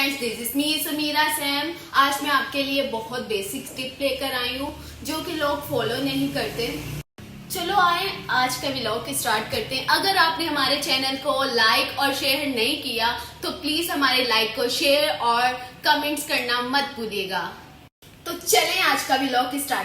Friends, this is me Sameera Sam. आज मैं आपके लिए बहुत बेसिक टिप लेकर आई हूँ जो कि लोग फॉलो नहीं करते। चलो आए आज का व्लॉग स्टार्ट करते हैं। अगर आपने हमारे चैनल को लाइक और शेयर नहीं किया तो प्लीज हमारे लाइक को शेयर और कमेंट्स करना मत भूलिएगा। तो चलें आज का व्लॉग स्टार्ट